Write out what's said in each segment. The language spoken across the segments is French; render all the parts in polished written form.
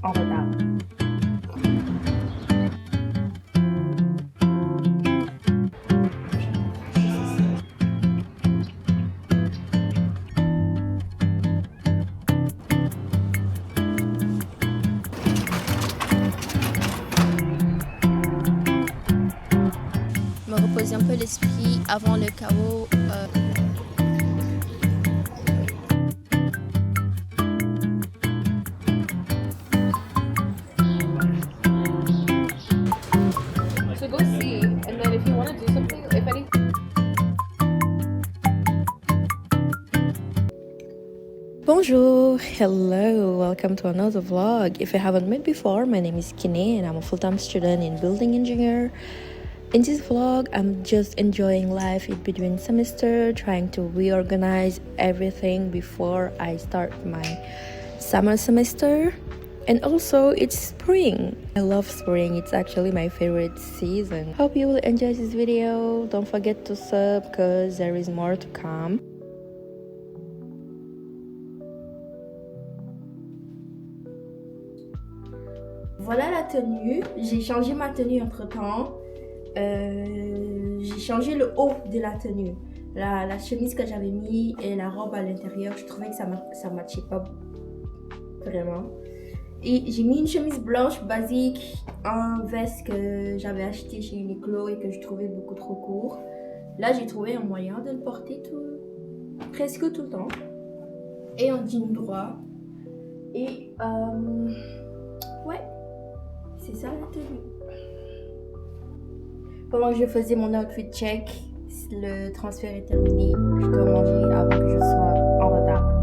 en retard. Me reposer un peu l'esprit avant le chaos. So go see, and then if you want to do something, if any. Bonjour, hello, welcome to another vlog. If I haven't met before, my name is Kine and I'm a full-time student in building engineer. In this vlog, I'm just enjoying life in between semester, trying to reorganize everything before I start my summer semester. And also, it's spring. I love spring. It's actually my favorite season. Hope you will enjoy this video. Don't forget to sub because there is more to come. Voilà la tenue. J'ai changé ma tenue entre-temps. J'ai changé le haut de la tenue. La chemise que j'avais mis et la robe à l'intérieur, je trouvais que ça matchait pas vraiment. Et j'ai mis une chemise blanche basique, un veste que j'avais acheté chez Uniqlo et que je trouvais beaucoup trop court. Là, j'ai trouvé un moyen de le porter presque tout le temps. Et un jean droit. Et ouais, c'est ça la tenue. Pendant que je faisais mon outfit check, le transfert est terminé. Je dois manger avant que je sois en retard.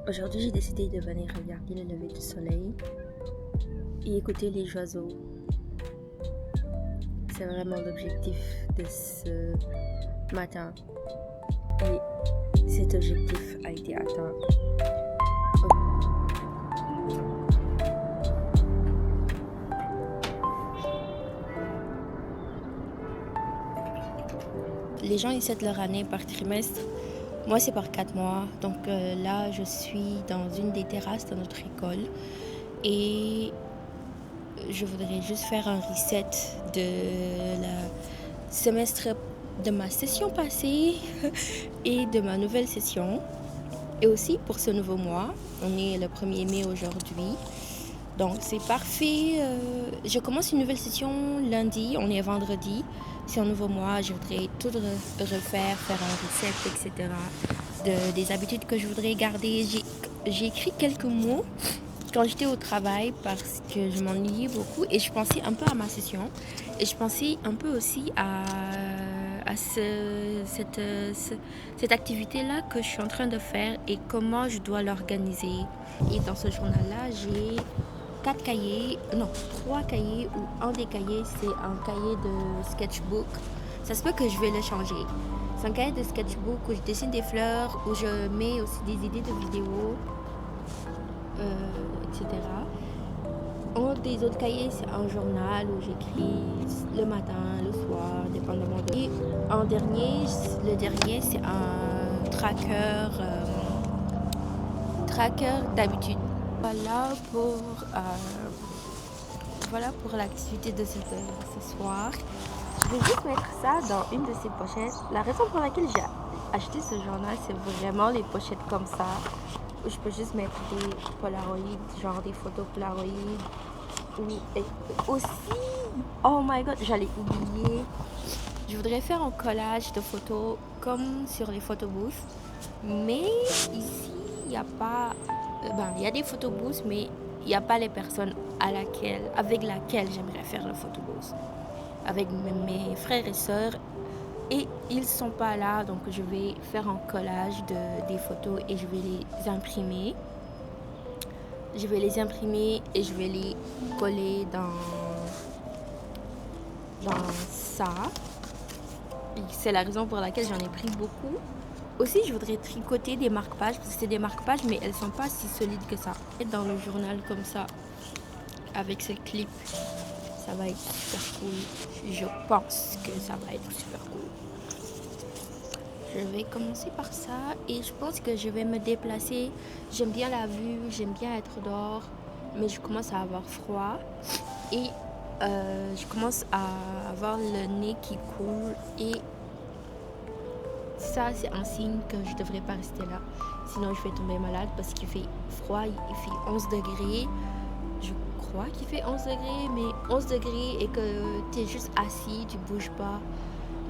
Aujourd'hui, j'ai décidé de venir regarder le lever du soleil et écouter les oiseaux. C'est vraiment l'objectif de ce matin. Et cet objectif a été atteint. Les gens essaient leur année par trimestre. Moi, c'est par 4 mois. Donc là, je suis dans une des terrasses de notre école. Et je voudrais juste faire un reset de la semestre de ma session passée et de ma nouvelle session. Et aussi pour ce nouveau mois. On est le 1er mai aujourd'hui. Donc c'est parfait. Je commence une nouvelle session lundi, on est vendredi. C'est un nouveau mois, je voudrais tout refaire, faire un recette, etc. Des habitudes que je voudrais garder. J'ai écrit quelques mots quand j'étais au travail parce que je m'ennuyais beaucoup et je pensais un peu à ma session. Et je pensais un peu aussi à cette activité-là que je suis en train de faire et comment je dois l'organiser. Et dans ce journal-là, j'ai 3 cahiers où un des cahiers, c'est un cahier de sketchbook. Ça se peut que je vais le changer. C'est un cahier de sketchbook où je dessine des fleurs, où je mets aussi des idées de vidéos, etc. Un des autres cahiers, c'est un journal où j'écris le matin, le soir, dépendamment de... Et le dernier, c'est un tracker d'habitude. Voilà pour l'activité de ce soir. Je vais juste mettre ça dans une de ces pochettes. La raison pour laquelle j'ai acheté ce journal, c'est vraiment les pochettes comme ça, où je peux juste mettre des Polaroids, genre des photos Polaroids. Et aussi, oh my god, j'allais oublier. Je voudrais faire un collage de photos comme sur les photobooths. Mais ici, il n'y a pas... il y a des photobooths, mais il n'y a pas les personnes avec laquelle j'aimerais faire le photobooth. Avec mes frères et sœurs. Et ils ne sont pas là, donc je vais faire un collage des photos et je vais les imprimer. Je vais les imprimer et je vais les coller dans ça. C'est la raison pour laquelle j'en ai pris beaucoup. Aussi, je voudrais tricoter des marque-pages parce que c'est des marque-pages, mais elles sont pas si solides que ça. Et dans le journal comme ça, avec ce clip, ça va être super cool. Je pense que ça va être super cool. Je vais commencer par ça et je pense que je vais me déplacer. J'aime bien la vue, j'aime bien être dehors, mais je commence à avoir froid et je commence à avoir le nez qui coule et ça c'est un signe que je devrais pas rester là. Sinon je vais tomber malade parce qu'il fait froid, il fait 11 degrés. Je crois qu'il fait 11 degrés, mais 11 degrés et que tu es juste assis, tu bouges pas.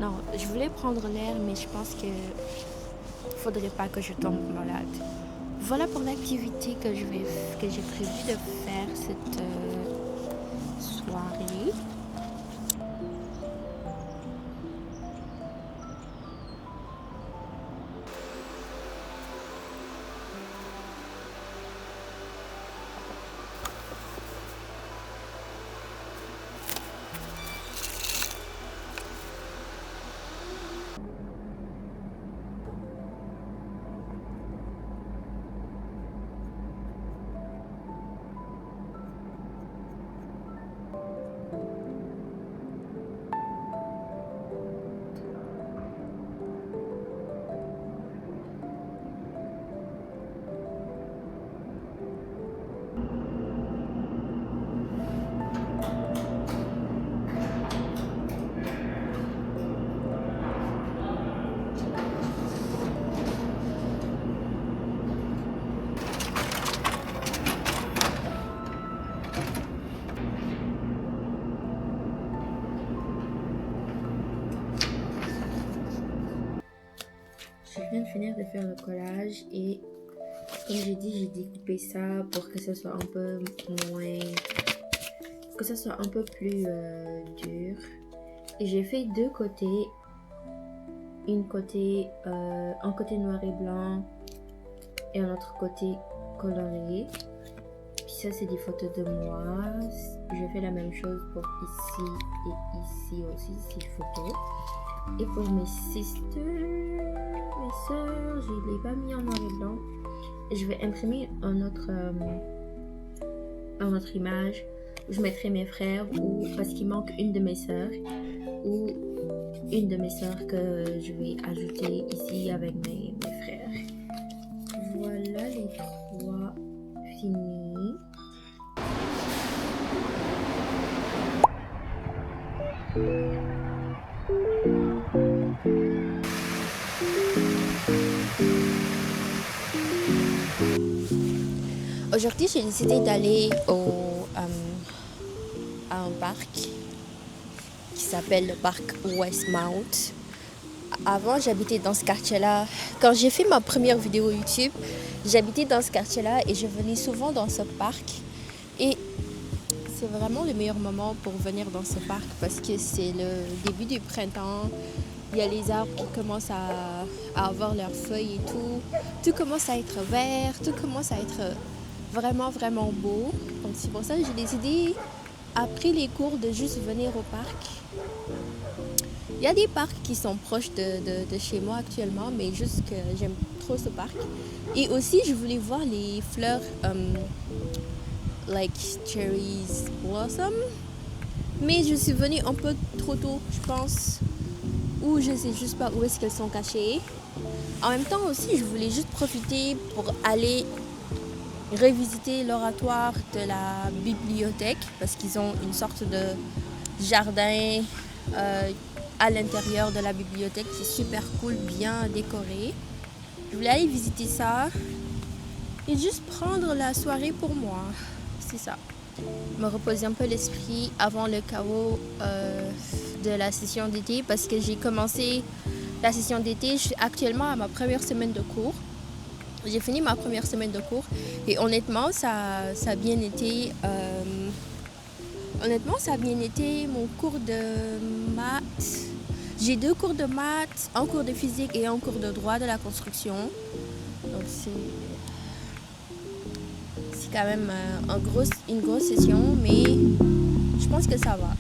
Non, je voulais prendre l'air, mais je pense que faudrait pas que je tombe malade. Voilà pour l'activité que j'ai prévu de faire cette soirée. Je viens de finir de faire le collage et comme j'ai dit, j'ai découpé ça pour que ça soit un peu moins... que ça soit un peu plus dur. Et j'ai fait deux côtés. Un côté noir et blanc et un autre côté coloré. Puis ça, c'est des photos de moi. Je fais la même chose pour ici et ici aussi, ces photos. Et pour mes sœurs, je ne l'ai pas mis en noir et blanc. Je vais imprimer un autre image où je mettrai mes frères ou parce qu'il manque une de mes sœurs ou une de mes sœurs que je vais ajouter ici avec mes frères. Voilà les trois finis. Aujourd'hui, j'ai décidé d'aller à un parc qui s'appelle le parc Westmount. Avant, j'habitais dans ce quartier-là. Quand j'ai fait ma première vidéo YouTube, j'habitais dans ce quartier-là et je venais souvent dans ce parc. Et c'est vraiment le meilleur moment pour venir dans ce parc parce que c'est le début du printemps. Il y a les arbres qui commencent à avoir leurs feuilles et tout. Tout commence à être vert, tout commence à être vraiment, vraiment beau. Donc c'est pour ça que j'ai décidé, après les cours, de juste venir au parc. Il y a des parcs qui sont proches de chez moi actuellement, mais juste que j'aime trop ce parc. Et aussi, je voulais voir les fleurs, like cherries blossom. Mais je suis venue un peu trop tôt, je pense. Ou je sais juste pas où est-ce qu'elles sont cachées. En même temps aussi, je voulais juste profiter pour aller revisiter l'oratoire de la bibliothèque parce qu'ils ont une sorte de jardin à l'intérieur de la bibliothèque qui est super cool, bien décoré. Je voulais aller visiter ça et juste prendre la soirée pour moi. C'est ça. Me reposer un peu l'esprit avant le chaos de la session d'été parce que j'ai commencé la session d'été. Je suis actuellement à ma première semaine de cours. J'ai fini ma première semaine de cours et honnêtement, ça a bien été. Ça a bien été mon cours de maths. J'ai 2 cours de maths, un cours de physique et un cours de droit de la construction. Donc c'est quand même une grosse session, mais je pense que ça va.